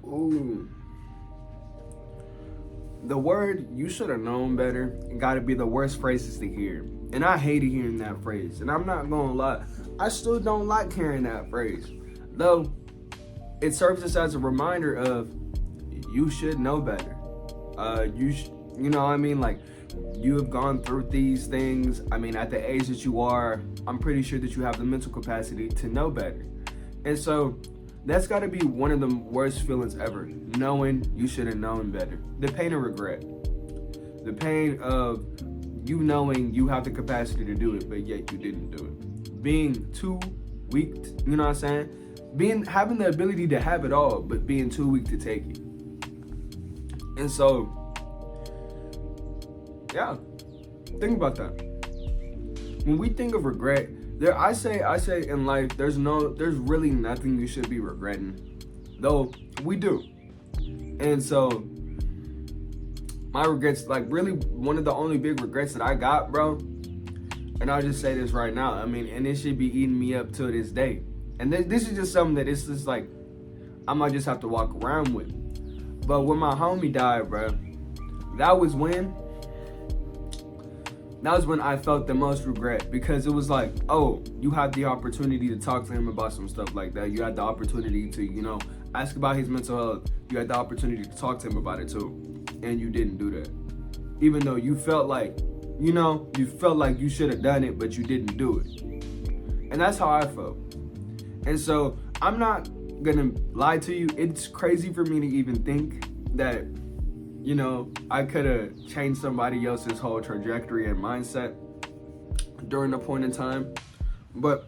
Ooh. The word "you should have known better" gotta be the worst phrases to hear. And I hated hearing that phrase. And I'm not gonna lie, I still don't like hearing that phrase. Though it serves us as a reminder of you should know better. You know what I mean? Like, you have gone through these things. I mean, at the age that you are, I'm pretty sure that you have the mental capacity to know better. And so that's got to be one of the worst feelings ever, knowing you should have known better. The pain of regret. The pain of you knowing you have the capacity to do it, but yet you didn't do it. Being too weak, you know what I'm saying? Having the ability to have it all, but being too weak to take it. And so, yeah, think about that. When we think of regret, I say in life, there's really nothing you should be regretting, though we do. And so, my regrets, like, really one of the only big regrets that I got, bro, and I'll just say this right now, I mean, and it should be eating me up to this day. And this is just something that it's just like, I might just have to walk around with. But when my homie died, bro, that was when I felt the most regret, because it was like, oh, you had the opportunity to talk to him about some stuff like that. You had the opportunity to, you know, ask about his mental health. You had the opportunity to talk to him about it too. And you didn't do that. Even though you felt like, you know, you should have done it, but you didn't do it. And that's how I felt. And so I'm not gonna lie to you. It's crazy for me to even think that, you know, I could have changed somebody else's whole trajectory and mindset during a point in time. But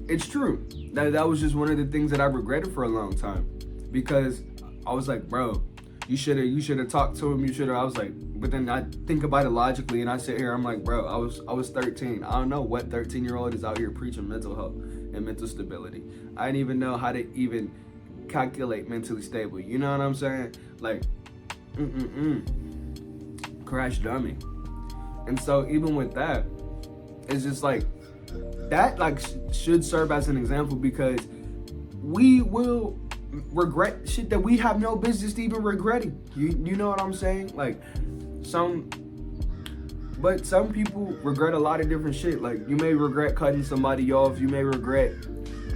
it's true. That was just one of the things that I regretted for a long time. Because I was like, bro, you should have talked to him. I was like, but then I think about it logically, and I sit here, I'm like, bro, I was 13. I don't know what 13-year-old is out here preaching mental health and mental stability. I didn't even know how to even calculate mentally stable. You know what I'm saying? Like, crash dummy. And so even with that, it's just like, that like should serve as an example, because we will regret shit that we have no business even regretting. You know what I'm saying? Like, some people regret a lot of different shit. Like, you may regret cutting somebody off. You may regret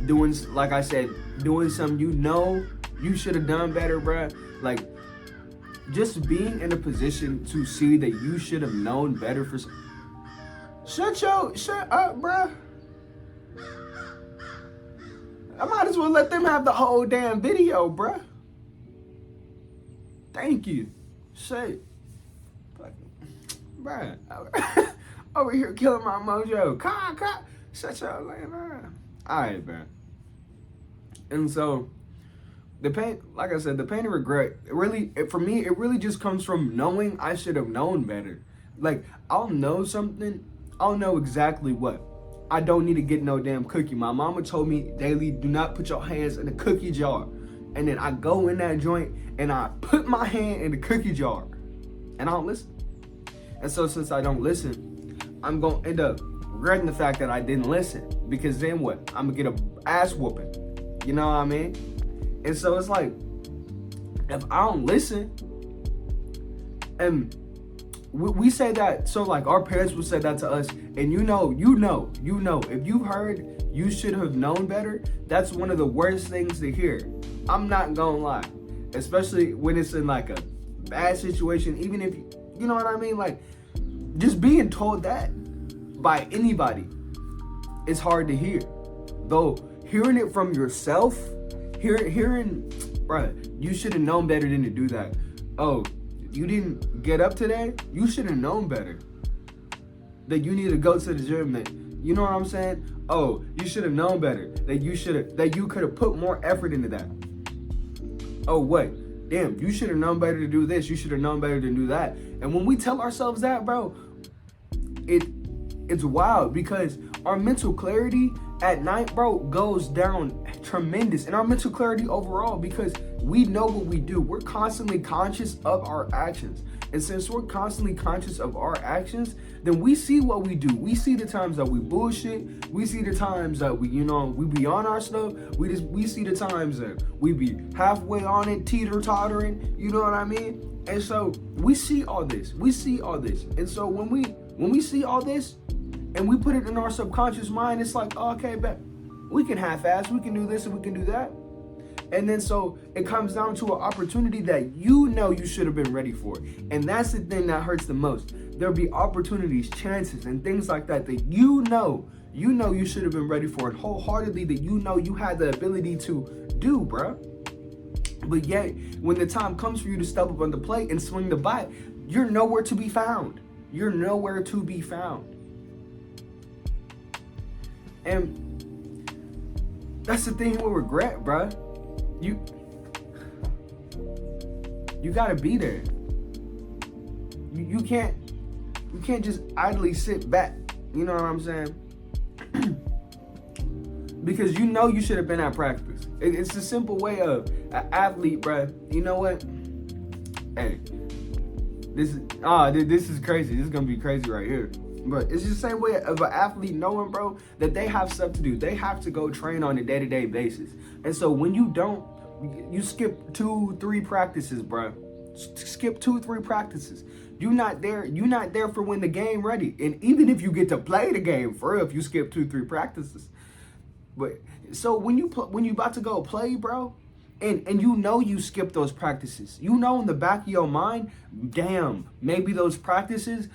doing, like I said, doing something you know you should have done better, bruh. Like, just being in a position to see that you should have known better for shut up, bruh. I might as well let them have the whole damn video, bruh. Thank you. Shit. Bruh. Over here killing my mojo. Shut your lame ass. Alright, bruh. And so, the pain, like I said, the pain and regret, for me, it really just comes from knowing I should have known better. Like, I'll know something, I'll know exactly what. I don't need to get no damn cookie. My mama told me daily, do not put your hands in the cookie jar. And then I go in that joint and I put my hand in the cookie jar. And I don't listen. And so since I don't listen, I'm going to end up regretting the fact that I didn't listen. Because then what? I'm going to get a ass whooping. You know what I mean? And so it's like, if I don't listen, and we say that, so like our parents would say that to us, and you know, if you heard you should have known better, that's one of the worst things to hear. I'm not gonna lie, especially when it's in like a bad situation, even if, you know what I mean? Like, just being told that by anybody, it's hard to hear. Though, hearing it from yourself, hearing, bruh, you should have known better than to do that. Oh, you didn't get up today? You should have known better that you need to go to the gym. That, you know what I'm saying? Oh, you should have known better that you could have put more effort into that. Oh, what? Damn, you should have known better to do this. You should have known better to do that. And when we tell ourselves that, bro, it's wild, because our mental clarity at night, bro, goes down tremendous. And our mental clarity overall, because we know what we do. We're constantly conscious of our actions. And since we're constantly conscious of our actions, then we see what we do. We see the times that we bullshit. We see the times that we be on our stuff. We see the times that we be halfway on it, teeter-tottering. You know what I mean? And so we see all this. We see all this. And so when we see all this and we put it in our subconscious mind, it's like, oh, okay, bet we can half-ass. We can do this and we can do that. And then so it comes down to an opportunity that you know you should have been ready for. And that's the thing that hurts the most. There'll be opportunities, chances, and things like that you know you should have been ready for it wholeheartedly, that you know you had the ability to do, bruh. But yet, when the time comes for you to step up on the plate and swing the bat, you're nowhere to be found. You're nowhere to be found. And that's the thing with regret, bruh. You gotta be there. You can't just idly sit back. You know what I'm saying? Because you know you should have been at practice. It's a simple way of an athlete, bruh. You know what? Hey, this is crazy. This is gonna be crazy right here. But it's the same way of an athlete knowing, bro, that they have stuff to do. They have to go train on a day-to-day basis. And so when you don't, you skip 2-3 practices, bro. Skip 2-3 practices. You're not there for when the game ready. And even if you get to play the game, for real, if you skip 2-3 practices. But so when you about to go play, bro, and you know you skip those practices, you know in the back of your mind, damn, maybe those practices,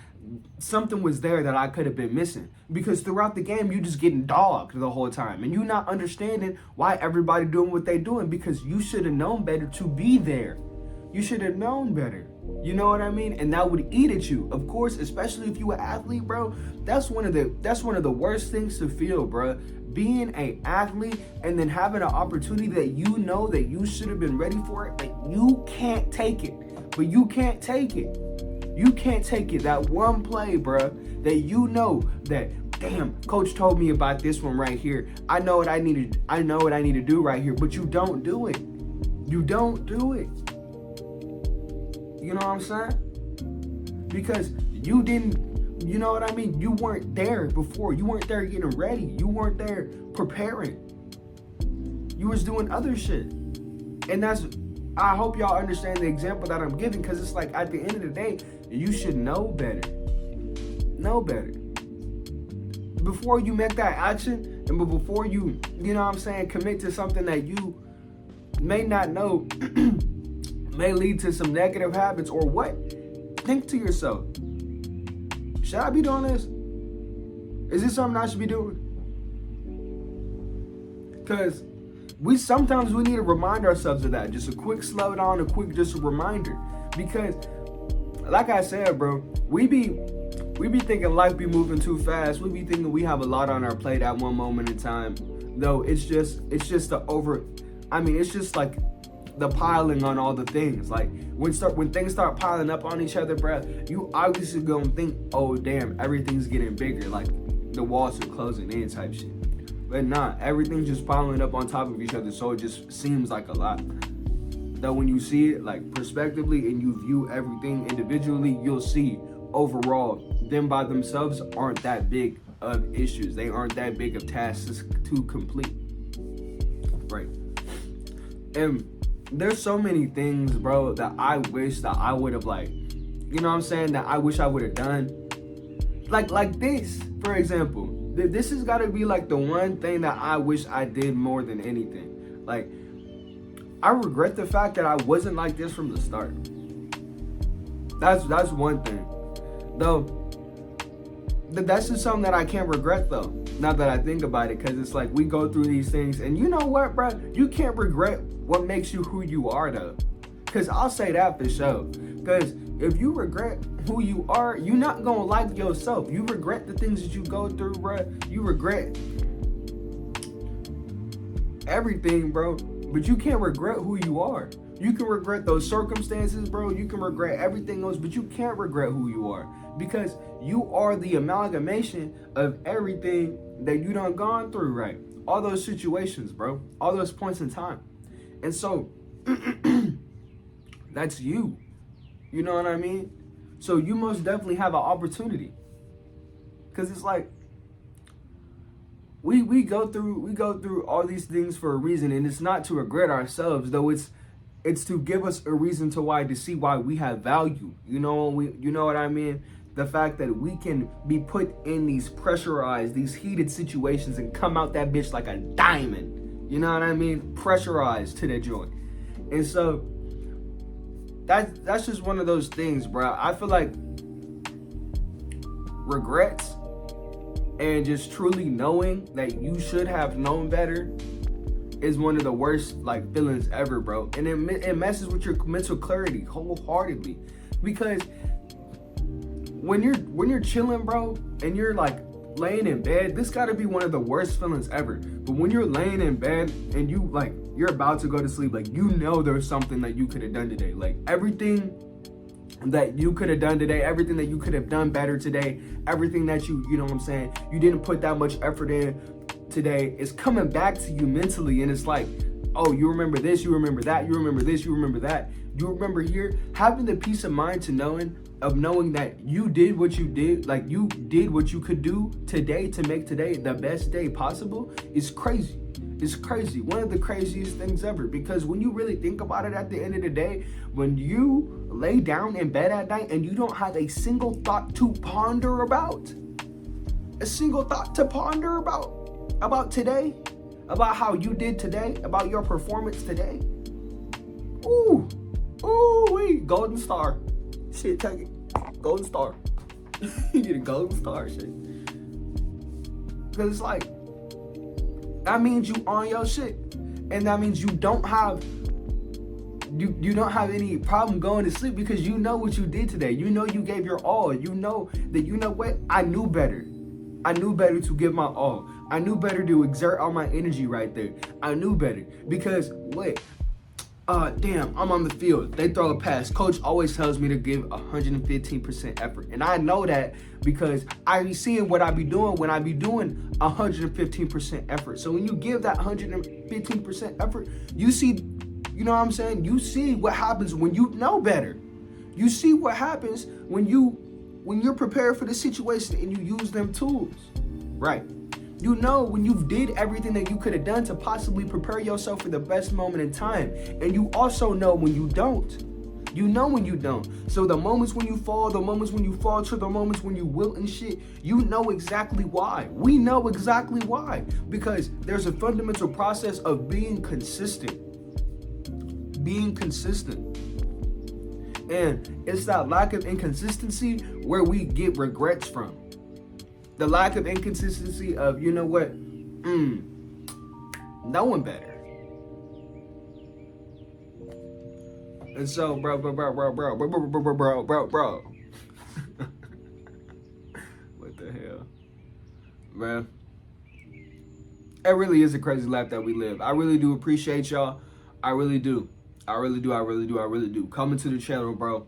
something was there that I could have been missing. Because throughout the game, you just getting dogged the whole time. And you not understanding why everybody doing what they doing, because you should have known better to be there. You should have known better. You know what I mean? And that would eat at you. Of course, especially if you an athlete, bro. That's one of the worst things to feel, bro. Being an athlete and then having an opportunity that you know that you should have been ready for it, but you can't take it. But you can't take it. You can't take it. That one play, bruh, that you know that, damn, coach told me about this one right here. I know what I need to do right here, but you don't do it. You don't do it. You know what I'm saying? Because you didn't, you know what I mean? You weren't there before. You weren't there getting ready. You weren't there preparing. You was doing other shit. And I hope y'all understand the example that I'm giving, because it's like at the end of the day, you should know better. Know better. Before you make that action, and before you know what I'm saying, commit to something that you may not know may lead to some negative habits or what, think to yourself, should I be doing this? Is this something I should be doing? Because sometimes we need to remind ourselves of that. Just a quick slow down, just a reminder. Because like I said, bro, we be thinking life be moving too fast. We be thinking we have a lot on our plate at one moment in time. Though it's just it's just like the piling on all the things. Like when things start piling up on each other, bro, you obviously gonna think, oh damn, everything's getting bigger, like the walls are closing in type shit. But nah, everything's just piling up on top of each other, so it just seems like a lot. Though when you see it like prospectively and you view everything individually, you'll see overall them by themselves aren't that big of issues. They aren't that big of tasks to complete. Right. And there's so many things, bro, that I wish that I would have, like, you know what I'm saying, that I wish I would have done. Like this, for example. This has got to be like the one thing that I wish I did more than anything. Like, I regret the fact that I wasn't like this from the start. That's one thing. Though, that's just something that I can't regret, though, now that I think about it, because it's like we go through these things, and you know what, bro? You can't regret what makes you who you are, though. Because I'll say that for sure. Because if you regret who you are, you're not going to like yourself. You regret the things that you go through, bro. You regret everything, bro. But you can't regret who you are. You can regret those circumstances, bro. You can regret everything else, but you can't regret who you are. Because you are the amalgamation of everything that you done gone through, right? all those situations, bro, all those points in time. And so that's you. You know what I mean? So you most definitely have an opportunity. Cause it's like we go through all these things for a reason, and it's not to regret ourselves, though it's to give us a reason to see why we have value. You know what I mean? The fact that we can be put in these pressurized, these heated situations and come out that bitch like a diamond. You know what I mean? Pressurized to the joint. And so that's just one of those things, bro. I feel like regrets and just truly knowing that you should have known better is one of the worst like feelings ever, bro. And it messes with your mental clarity wholeheartedly, because when you're chilling, bro, and you're like laying in bed, this gotta be one of the worst feelings ever. But when you're laying in bed and you're about to go to sleep, like, you know there's something that you could have done today. Like, everything that you could have done today, everything that you could have done better today, everything that you know what I'm saying, you didn't put that much effort in today, is coming back to you mentally. And it's like, oh, you remember this, you remember that, you remember this, you remember that, you remember here. Having the peace of mind to knowing that you did what you did, like you did what you could do today to make today the best day possible, is crazy. It's crazy. One of the craziest things ever. Because when you really think about it, at the end of the day, when you lay down in bed at night and you don't have a single thought to ponder about, about today, about how you did today, about your performance today, ooh, wait, golden star. Shit, take it. Golden star. You get a golden star, shit. Because it's like, that means you on your shit. And that means you don't have any problem going to sleep, because you know what you did today. You know you gave your all. You know that, you know what? I knew better. I knew better to give my all. I knew better to exert all my energy right there. I knew better. Because, wait. Damn, I'm on the field. They throw a pass. Coach always tells me to give 115% effort. And I know that because I be seeing what I be doing when I be doing 115% effort. So when you give that 115% effort, you see, you know what I'm saying? You see what happens when you know better. You see what happens when you're prepared for the situation and you use them tools, right? You know when you've did everything that you could have done to possibly prepare yourself for the best moment in time. And you also know when you don't. You know when you don't. So the moments when you fall, the moments when you falter, the moments when you wilt and shit, you know exactly why. We know exactly why. Because there's a fundamental process of being consistent. Being consistent. And it's that lack of inconsistency where we get regrets from. The lack of inconsistency of, you know what, knowing better. And so, bro. What the hell? Man. It really is a crazy life that we live. I really do appreciate y'all. I really do. I really do. Coming to the channel, bro,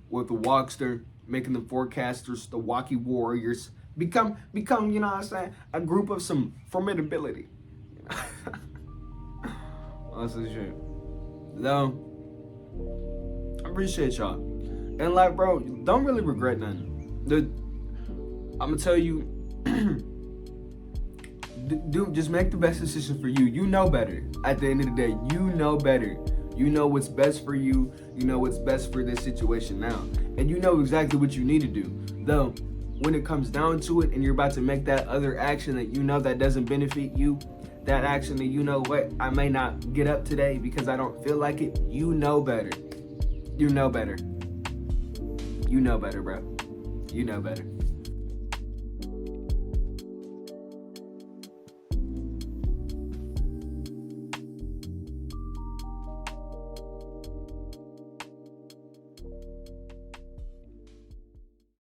with the Walkster, making the forecasters, the Walkie Warriors, become, you know what I'm saying, a group of some formidability. Awesome shit. So, I appreciate y'all. And like, bro, don't really regret nothing. I'm gonna tell you, just make the best decision for you. You know better. At the end of the day, you know better. You know what's best for you. You know what's best for this situation now. And you know exactly what you need to do. Though, when it comes down to it and you're about to make that other action that you know that doesn't benefit you, that action that you know what, I may not get up today because I don't feel like it, you know better. You know better. You know better, bro. You know better.